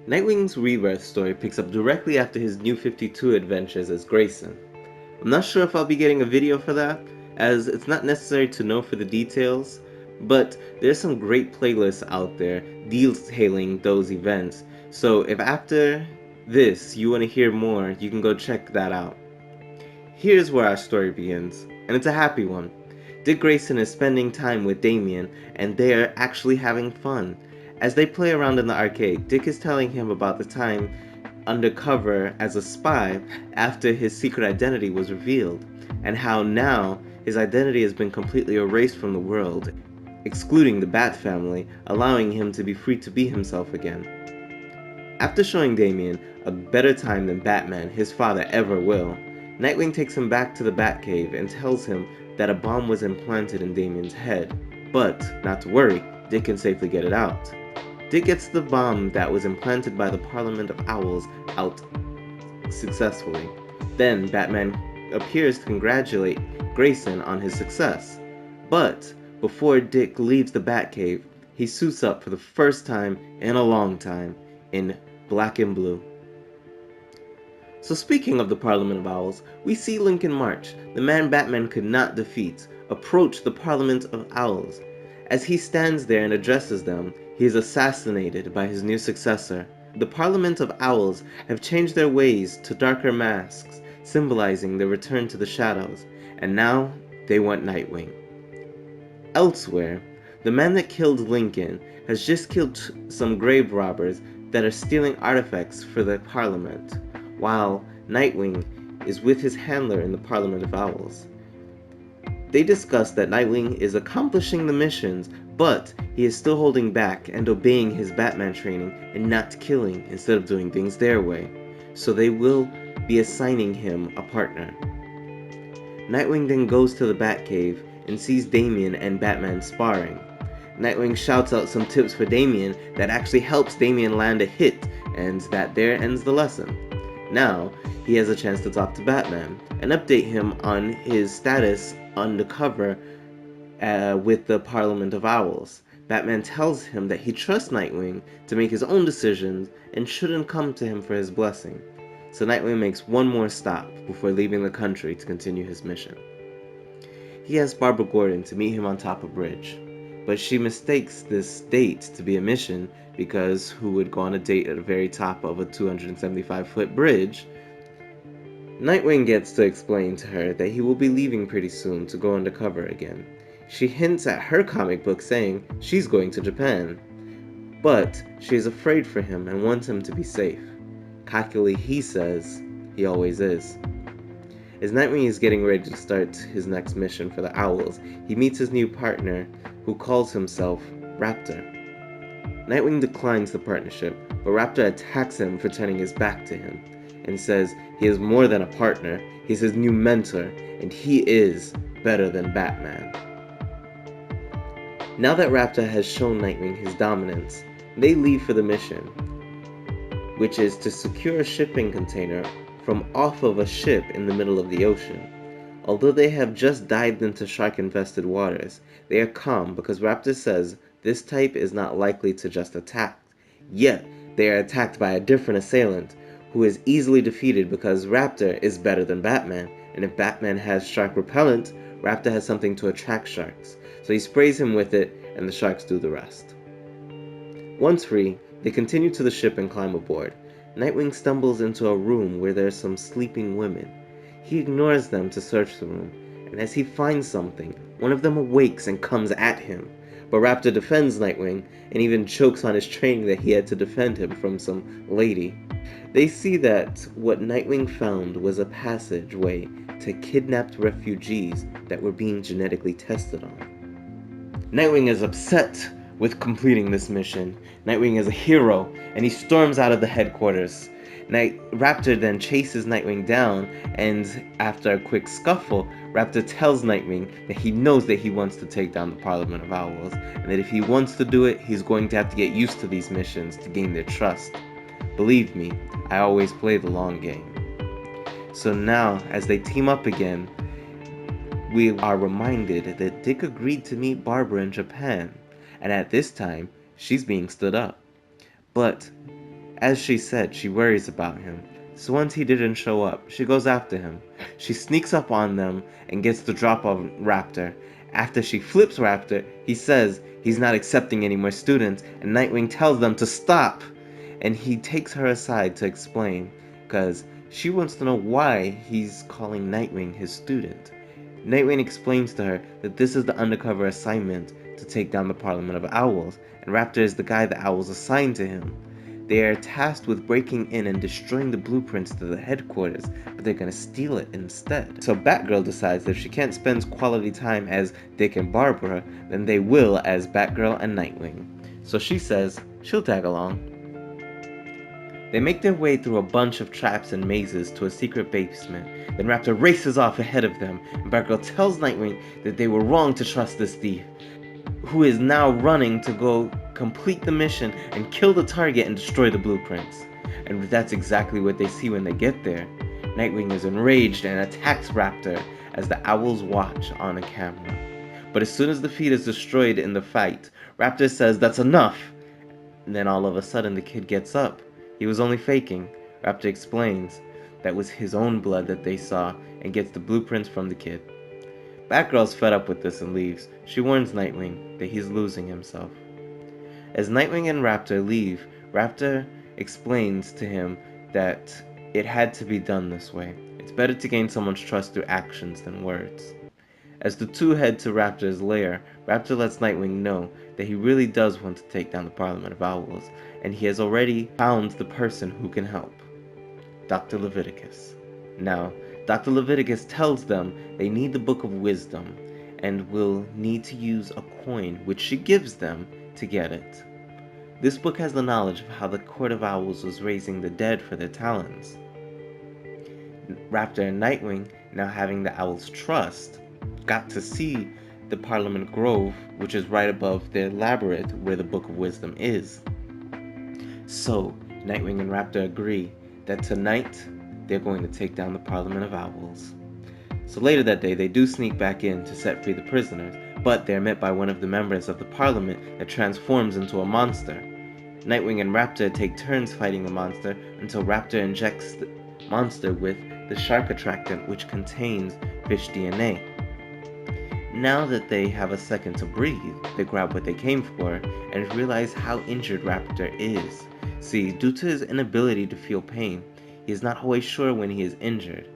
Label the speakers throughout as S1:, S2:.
S1: Nightwing's Rebirth story picks up directly after his New 52 adventures as Grayson. I'm not sure if I'll be getting a video for that, as it's not necessary to know for the details, but there's some great playlists out there detailing those events, so if after this you want to hear more, you can go check that out. Here's where our story begins, and it's a happy one. Dick Grayson is spending time with Damien, and they are actually having fun. As they play around in the arcade, Dick is telling him about the time undercover as a spy after his secret identity was revealed, and how now his identity has been completely erased from the world, excluding the Bat family, allowing him to be free to be himself again. After showing Damien a better time than Batman, his father, ever will, Nightwing takes him back to the Batcave and tells him that a bomb was implanted in Damien's head, but not to worry, Dick can safely get it out. Dick gets the bomb that was implanted by the Parliament of Owls out successfully. Then Batman appears to congratulate Grayson on his success. But before Dick leaves the Batcave, he suits up for the first time in a long time in black and blue. So speaking of the Parliament of Owls, we see Lincoln March, the man Batman could not defeat, approach the Parliament of Owls. As he stands there and addresses them, he is assassinated by his new successor. The Parliament of Owls have changed their ways to darker masks, symbolizing their return to the shadows, and now they want Nightwing. Elsewhere, the man that killed Lincoln has just killed some grave robbers that are stealing artifacts for the Parliament, while Nightwing is with his handler in the Parliament of Owls. They discuss that Nightwing is accomplishing the missions, but he is still holding back and obeying his Batman training and not killing instead of doing things their way, so they will be assigning him a partner. Nightwing then goes to the Batcave and sees Damien and Batman sparring. Nightwing shouts out some tips for Damien that actually helps Damien land a hit, and that there ends the lesson. Now, he has a chance to talk to Batman and update him on his status undercover with the Parliament of Owls. Batman tells him that he trusts Nightwing to make his own decisions and shouldn't come to him for his blessing. So Nightwing makes one more stop before leaving the country to continue his mission. He asks Barbara Gordon to meet him on top of a bridge, but she mistakes this date to be a mission because who would go on a date at the very top of a 275-foot bridge? Nightwing gets to explain to her that he will be leaving pretty soon to go undercover again. She hints at her comic book saying she's going to Japan, but she is afraid for him and wants him to be safe. Cockily, he says he always is. As Nightwing is getting ready to start his next mission for the Owls, he meets his new partner, who calls himself Raptor. Nightwing declines the partnership, but Raptor attacks him for turning his back to him, and says he is more than a partner, he's his new mentor, and he is better than Batman. Now that Raptor has shown Nightwing his dominance, they leave for the mission, which is to secure a shipping container from off of a ship in the middle of the ocean. Although they have just dived into shark-infested waters, they are calm because Raptor says this type is not likely to just attack. Yet, they are attacked by a different assailant, who is easily defeated because Raptor is better than Batman, and if Batman has shark repellent, Raptor has something to attract sharks. So he sprays him with it, and the sharks do the rest. Once free, they continue to the ship and climb aboard. Nightwing stumbles into a room where there are some sleeping women. He ignores them to search the room, and as he finds something, one of them awakes and comes at him. But Raptor defends Nightwing, and even jokes on his training that he had to defend him from some lady. They see that what Nightwing found was a passageway to kidnapped refugees that were being genetically tested on. Nightwing is upset with completing this mission. Nightwing is a hero, and he storms out of the headquarters. Raptor then chases Nightwing down, and after a quick scuffle, Raptor tells Nightwing that he knows that he wants to take down the Parliament of Owls, and that if he wants to do it, he's going to have to get used to these missions to gain their trust. Believe me, I always play the long game. So now, as they team up again, we are reminded that Dick agreed to meet Barbara in Japan, and at this time, she's being stood up. But As she said, she worries about him. So once he didn't show up, she goes after him. She sneaks up on them and gets the drop on Raptor. After she flips Raptor, he says he's not accepting any more students, and Nightwing tells them to stop. And he takes her aside to explain, because she wants to know why he's calling Nightwing his student. Nightwing explains to her that this is the undercover assignment to take down the Parliament of Owls, and Raptor is the guy the Owls assigned to him. They are tasked with breaking in and destroying the blueprints to the headquarters, but they're gonna steal it instead. So Batgirl decides that if she can't spend quality time as Dick and Barbara, then they will as Batgirl and Nightwing. So she says she'll tag along. They make their way through a bunch of traps and mazes to a secret basement. Then Raptor races off ahead of them, and Batgirl tells Nightwing that they were wrong to trust this thief, who is now running to go complete the mission and kill the target and destroy the blueprints. And that's exactly what they see when they get there. Nightwing is enraged and attacks Raptor as the Owls watch on a camera. But as soon as the feed is destroyed in the fight, Raptor says that's enough. And then all of a sudden the kid gets up. He was only faking. Raptor explains that was his own blood that they saw and gets the blueprints from the kid. Batgirl's fed up with this and leaves. She warns Nightwing that he's losing himself. As Nightwing and Raptor leave, Raptor explains to him that it had to be done this way. It's better to gain someone's trust through actions than words. As the two head to Raptor's lair, Raptor lets Nightwing know that he really does want to take down the Parliament of Owls, and he has already found the person who can help, Dr. Leviticus. Now, Dr. Leviticus tells them they need the Book of Wisdom, and will need to use a coin, which she gives them, to get it. This book has the knowledge of how the Court of Owls was raising the dead for their talents. Raptor and Nightwing, now having the Owls' trust, got to see the Parliament Grove, which is right above their labyrinth where the Book of Wisdom is. So, Nightwing and Raptor agree that tonight they're going to take down the Parliament of Owls. So later that day, they do sneak back in to set free the prisoners, but they're met by one of the members of the Parliament that transforms into a monster. Nightwing and Raptor take turns fighting the monster until Raptor injects the monster with the shark attractant, which contains fish DNA. Now that they have a second to breathe, they grab what they came for and realize how injured Raptor is. See, due to his inability to feel pain, he is not always sure when he is injured.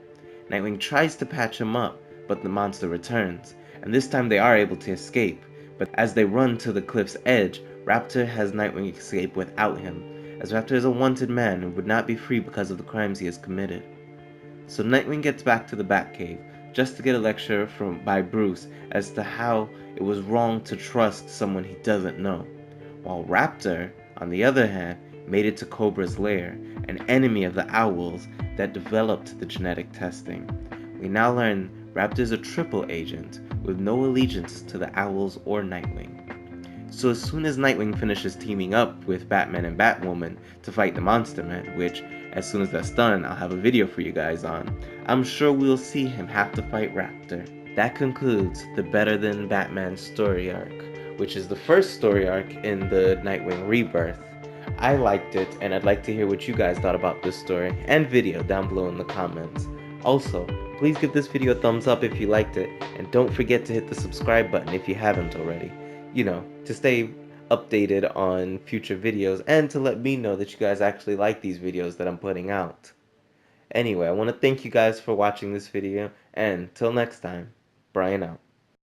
S1: Nightwing tries to patch him up, but the monster returns, and this time they are able to escape. But as they run to the cliff's edge, Raptor has Nightwing escape without him, as Raptor is a wanted man and would not be free because of the crimes he has committed. So Nightwing gets back to the Batcave, just to get a lecture by Bruce as to how it was wrong to trust someone he doesn't know, while Raptor, on the other hand, made it to Cobra's lair, an enemy of the Owls that developed the genetic testing. We now learn Raptor is a triple agent with no allegiance to the Owls or Nightwing. So as soon as Nightwing finishes teaming up with Batman and Batwoman to fight the Monster Men, which as soon as that's done I'll have a video for you guys on, I'm sure we'll see him have to fight Raptor. That concludes the Better Than Batman story arc, which is the first story arc in the Nightwing Rebirth. I liked it, and I'd like to hear what you guys thought about this story and video down below in the comments. Also, please give this video a thumbs up if you liked it, and don't forget to hit the subscribe button if you haven't already. You know, to stay updated on future videos and to let me know that you guys actually like these videos that I'm putting out. Anyway, I want to thank you guys for watching this video, and till next time, Brian out.